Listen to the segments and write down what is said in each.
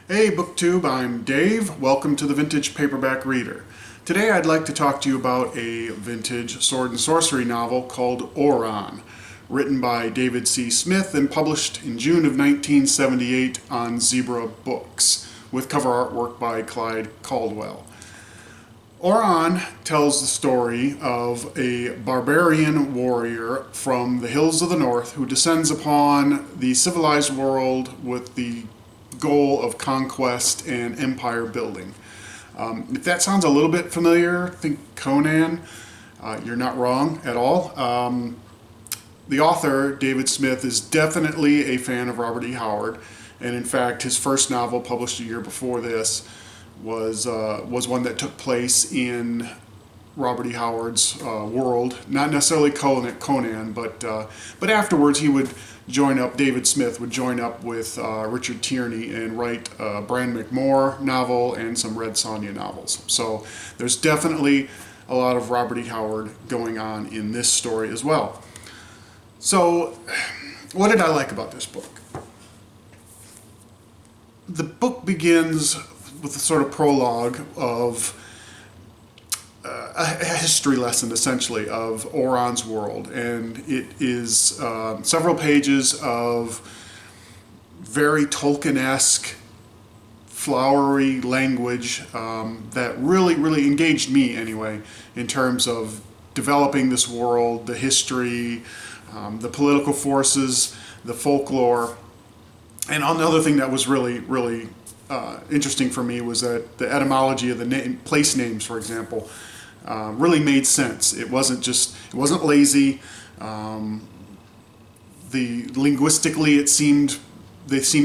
Hey BookTube, I'm Dave. Welcome to the Vintage Paperback Reader. Today I'd like to talk to you about a vintage sword and sorcery novel called Oron, written by David C. Smith and published in June of 1978 on Zebra Books, with cover artwork by Clyde Caldwell. Oron tells the story of a barbarian warrior from the hills of the north who descends upon the civilized world with the goal of conquest and empire building. If that sounds a little bit familiar, think Conan. You're not wrong at all. The author, David Smith, is definitely a fan of Robert E. Howard, and in fact his first novel, published a year before this, was one that took place in Robert E. Howard's world. Not necessarily Conan, but afterwards he would join up. David Smith would join up with Richard Tierney and write a Bran McMore novel and some Red Sonja novels. So there's definitely a lot of Robert E. Howard going on in this story as well. So what did I like about this book? The book begins with a sort of prologue of a history lesson, essentially, of Oron's world, and it is several pages of very Tolkien-esque, flowery language that really engaged me, anyway, in terms of developing this world, the history, the political forces, the folklore. And another thing that was really interesting for me was that the etymology of the place names, for example, really made sense. It wasn't lazy. Linguistically, they seemed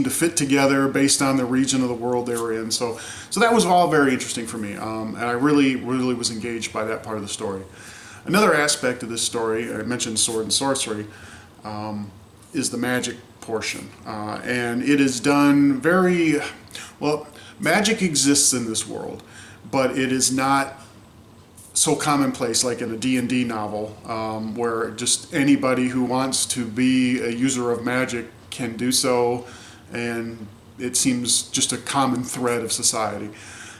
to fit together based on the region of the world they were in. So that was all very interesting for me, and I really was engaged by that part of the story. Another aspect of this story, I mentioned sword and sorcery, is the magic portion, and it is done very well. Magic exists in this world, but it is not so commonplace like in a D&D novel, where just anybody who wants to be a user of magic can do so, and it seems just a common thread of society.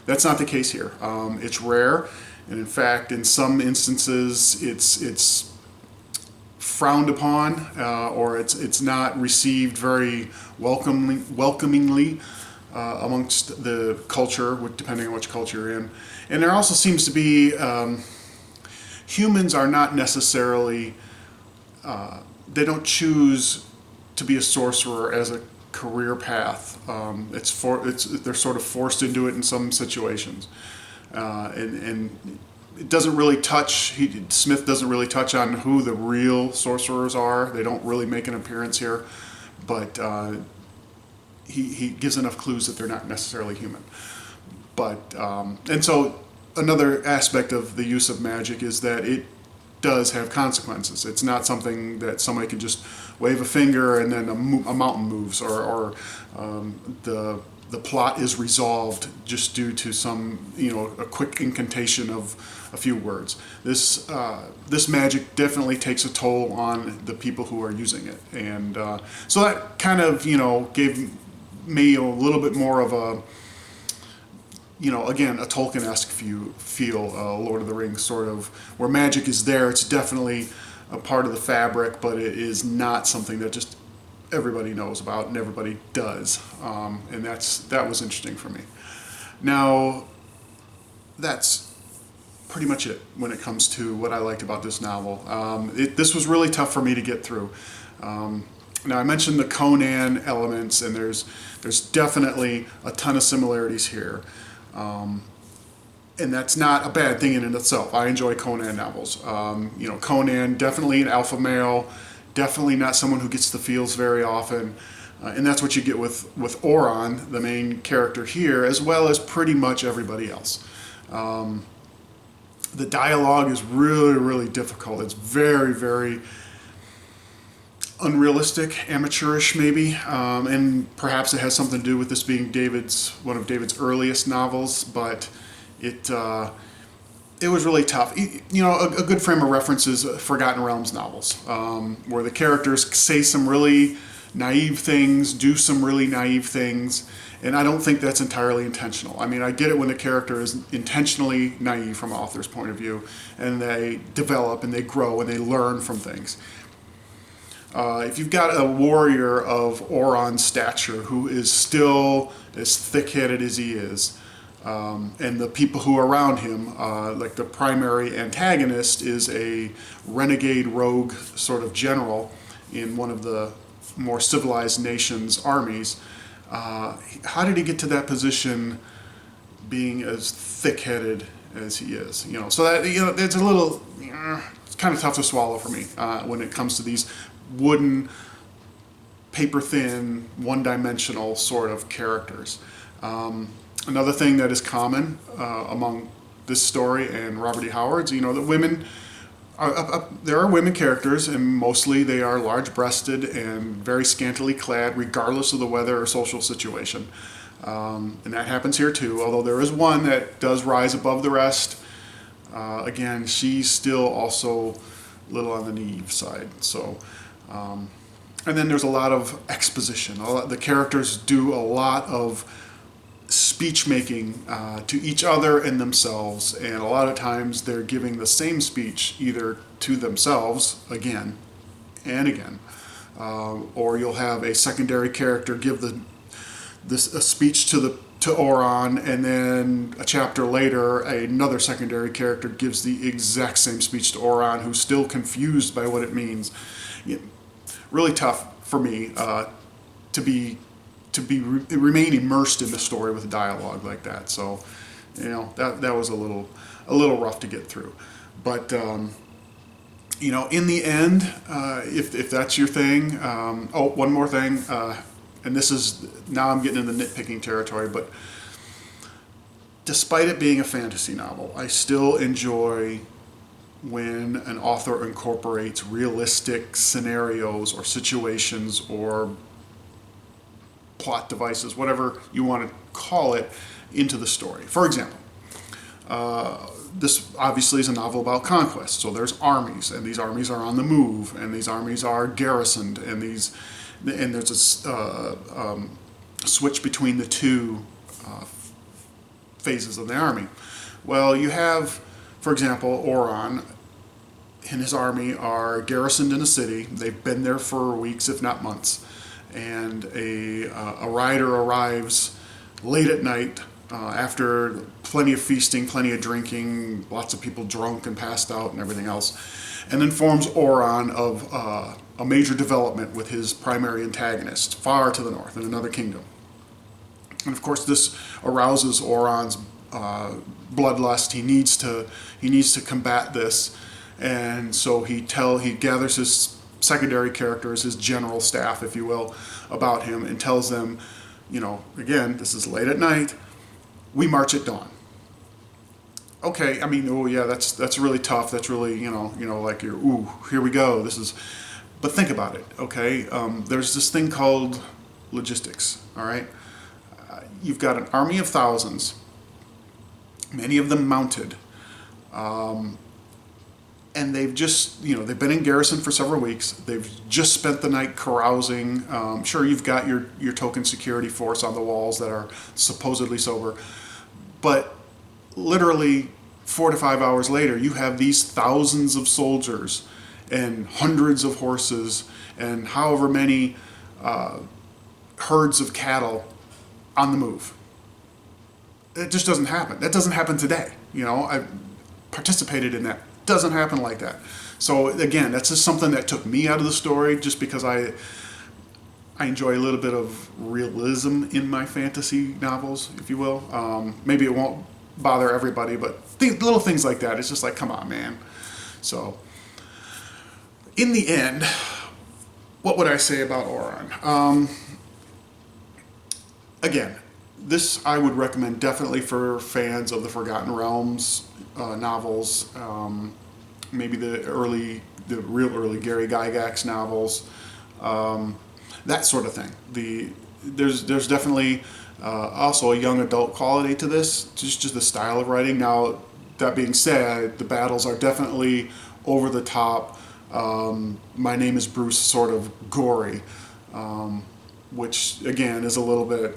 That's not the case here. It's rare, and in fact, in some instances, it's frowned upon, or it's not received very welcomingly amongst the culture, depending on which culture you're in. And there also seems to be humans are not necessarily they don't choose to be a sorcerer as a career path. They're sort of forced into it in some situations, and it doesn't really touch. Smith doesn't really touch on who the real sorcerers are. They don't really make an appearance here, but he gives enough clues that they're not necessarily human. But and so another aspect of the use of magic is that it does have consequences. It's not something that somebody can just wave a finger and then a mountain moves, or the plot is resolved just due to some, a quick incantation of a few words. This magic definitely takes a toll on the people who are using it, and so that kind of gave me a little bit more of a, again, a Tolkien-esque feel, Lord of the Rings sort of, where magic is there. It's definitely a part of the fabric, but it is not something that just everybody knows about and everybody does, and that was interesting for me. Now, that's pretty much it when it comes to what I liked about this novel. This was really tough for me to get through. Now, I mentioned the Conan elements, and there's definitely a ton of similarities here. And that's not a bad thing in and of itself. I enjoy Conan novels. Conan, definitely an alpha male, definitely not someone who gets the feels very often. And that's what you get with Oron, the main character here, as well as pretty much everybody else. The dialogue is really difficult. It's very unrealistic, amateurish maybe, and perhaps it has something to do with this being one of David's earliest novels, but it was really tough. A good frame of reference is Forgotten Realms novels, where the characters say some really naive things, do some really naive things, and I don't think that's entirely intentional. I mean, I get it when the character is intentionally naive from an author's point of view, and they develop and they grow and they learn from things. If you've got a warrior of Oron's stature who is still as thick-headed as he is, and the people who are around him, like the primary antagonist is a renegade rogue sort of general in one of the more civilized nations' armies. How did he get to that position being as thick-headed as he is? You know, so that, you know, it's a little, it's kind of tough to swallow for me when it comes to these wooden, paper-thin, one-dimensional sort of characters. Another thing that is common among this story and Robert E. Howard's, you know, that women, there are women characters, and mostly they are large-breasted and very scantily clad, regardless of the weather or social situation. And that happens here too, although there is one that does rise above the rest. Again, she's still also a little on the naive side. So, and then there's a lot of exposition. The characters do a lot of speech making to each other and themselves, and a lot of times they're giving the same speech either to themselves again and again, or you'll have a secondary character give a speech to Oron, and then a chapter later another secondary character gives the exact same speech to Oron, who's still confused by what it means. Really tough for me remain immersed in the story with dialogue like that. So, you know, that was a little rough to get through. But you know, in the end, if that's your thing, one more thing, and this is, now I'm getting into nitpicking territory, but despite it being a fantasy novel, I still enjoy when an author incorporates realistic scenarios or situations or plot devices, whatever you want to call it, into the story. For example, this obviously is a novel about conquest, so there's armies, and these armies are on the move, and these armies are garrisoned, and there's a switch between the two phases of the army. Well, you have, for example, Oron and his army are garrisoned in a city. They've been there for weeks, if not months. And a rider arrives late at night after plenty of feasting, plenty of drinking, lots of people drunk and passed out and everything else, and informs Oron of a major development with his primary antagonist far to the north in another kingdom. And of course this arouses Oron's bloodlust. He needs to combat this, and so he gathers his secondary characters, his general staff, if you will, about him, and tells them, you know, again, this is late at night, we march at dawn. Okay, I mean, oh yeah, that's really tough. That's really, you know, like you're, ooh, here we go. But think about it, okay? There's this thing called logistics, all right? You've got an army of thousands, many of them mounted, and they've just, you know, they've been in garrison for several weeks. They've just spent the night carousing. Sure, you've got your token security force on the walls that are supposedly sober, but literally 4 to 5 hours later, you have these thousands of soldiers and hundreds of horses and however many herds of cattle on the move. It just doesn't happen. That doesn't happen today. You know, I participated in that. Doesn't happen like that. So again, that's just something that took me out of the story, just because I enjoy a little bit of realism in my fantasy novels, if you will. Maybe it won't bother everybody, but little things like that, it's just like, come on, man. So in the end, what would I say about Oron? Again, this I would recommend definitely for fans of the Forgotten Realms novels, maybe the real early Gary Gygax novels, that sort of thing. There's definitely also a young adult quality to this, just the style of writing. Now, that being said, the battles are definitely over the top. My Name is Bruce, sort of gory. which again is a little bit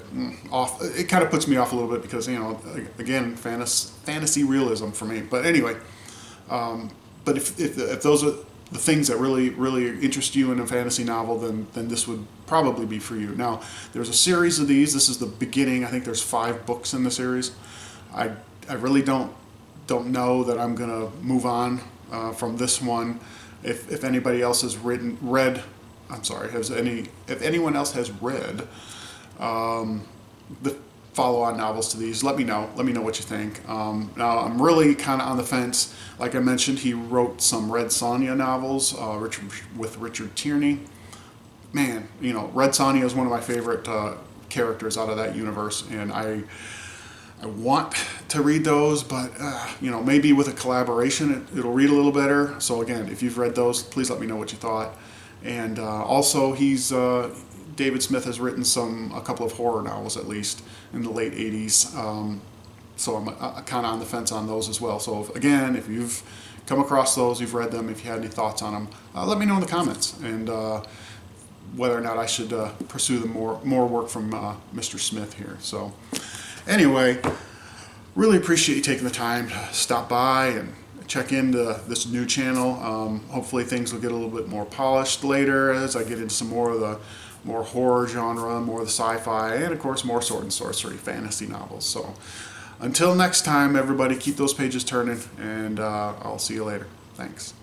off. It kind of puts me off a little bit because, you know, again, fantasy realism for me. But anyway, but if those are the things that really interest you in a fantasy novel, then this would probably be for you. Now, there's a series of these. This is the beginning. I think there's 5 books in the series. I really don't know that I'm gonna move on from this one. If anybody else has read, I'm sorry, if anyone else has read the follow-on novels to these, let me know. Let me know what you think. Now, I'm really kind of on the fence. Like I mentioned, he wrote some Red Sonja novels with Richard Tierney. Man, you know, Red Sonja is one of my favorite characters out of that universe, and I want to read those, but you know, maybe with a collaboration it'll read a little better. So again, if you've read those, please let me know what you thought. And also, David Smith has written a couple of horror novels, at least in the late 80s. So I'm kind of on the fence on those as well. So if you've come across those, you've read them, if you had any thoughts on them, let me know in the comments, and whether or not I should pursue the more work from Mr. Smith here. So anyway, really appreciate you taking the time to stop by and check into this new channel. Hopefully things will get a little bit more polished later as I get into some more of the more horror genre, more of the sci-fi, and of course more sword and sorcery fantasy novels. So until next time, everybody, keep those pages turning, and I'll see you later. Thanks.